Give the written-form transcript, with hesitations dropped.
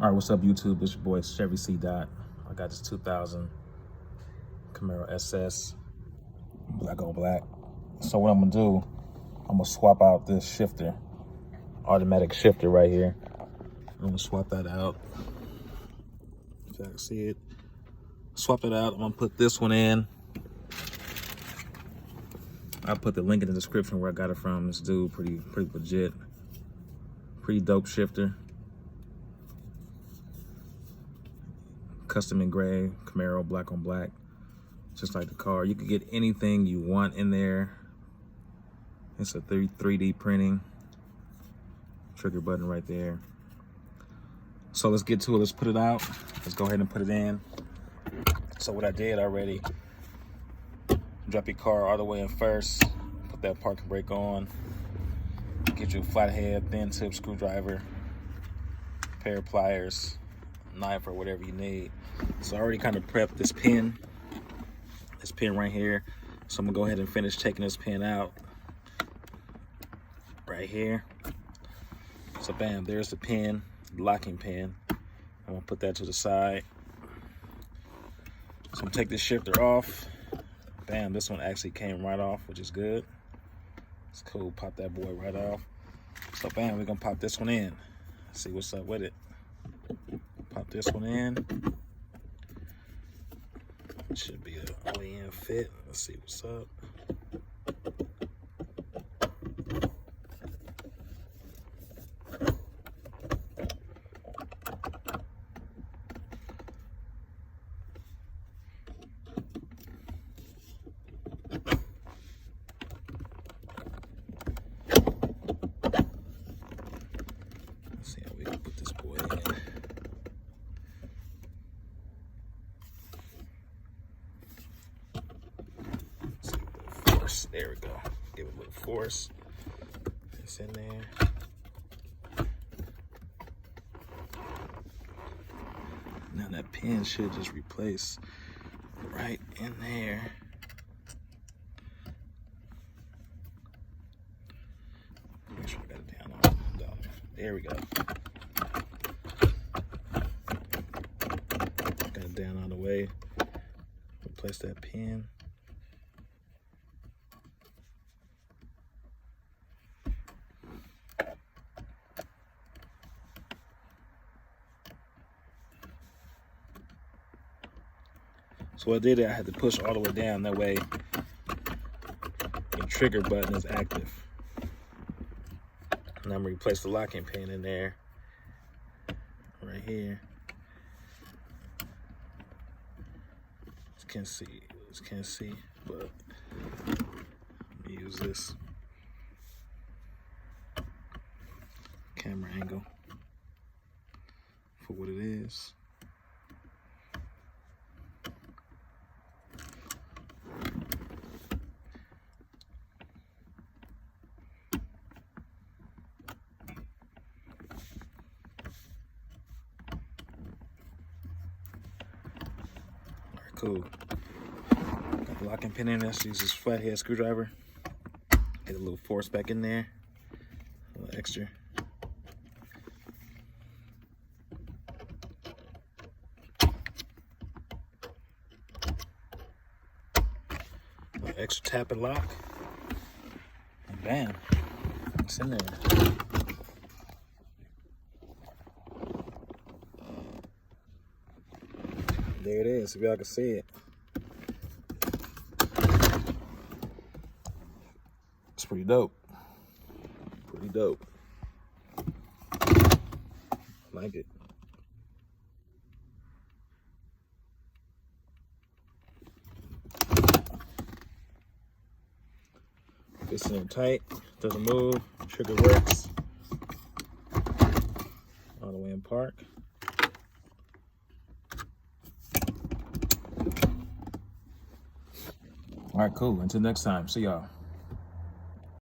All right, what's up, YouTube? It's your boy Chevy C. Dot. I got this 2000 Camaro SS, black on black. So what I'm gonna do, I'm gonna swap out this shifter, automatic shifter right here. I'm gonna swap that out. If I can see it, swap it out. I'm gonna put this one in. I'll put the link in the description where I got it from. This dude, pretty legit, pretty dope shifter. Custom engraved Camaro, black on black, just like the car. You can get anything you want in there. It's a 3D printing. Trigger button right there. So let's get to it. Let's put it out. Let's go ahead and put it in. So what I did already, drop your car all the way in first, put that parking brake on, get you a flathead, thin tip screwdriver, pair of pliers, knife, or whatever you need. So I already kind of prepped this pin right here. So I'm gonna go ahead and finish taking this pin out right here. So bam, there's the pin, locking pin. I'm gonna put that to the side. So I'm gonna take this shifter off. Bam, this one actually came right off, which is good. It's cool, pop that boy right off. So bam, we're gonna pop this one in. See what's up with it. Pop this one in. It should be a way-in fit. Let's see what's up. Let's see how we can put this boy in. There we go. Give it a little force. It's in there. Now that pin should just replace right in there. Make sure I got it down. There we go. Got it down on the way. Replace that pin. So what I did, I had to push all the way down, that way the trigger button is active. And I'm gonna replace the locking pin in there, right here. Just can't see, but let me use this camera angle for what it is. Cool. Got the locking pin in there. Let's use this flathead screwdriver. Get a little force back in there. A little extra. A little extra tap and lock. And bam. It's in there. There it is, if y'all can see it. It's pretty dope. Pretty dope. I like it. Fits in tight, doesn't move, trigger works. All the way in park. All right, cool. Until next time. See y'all.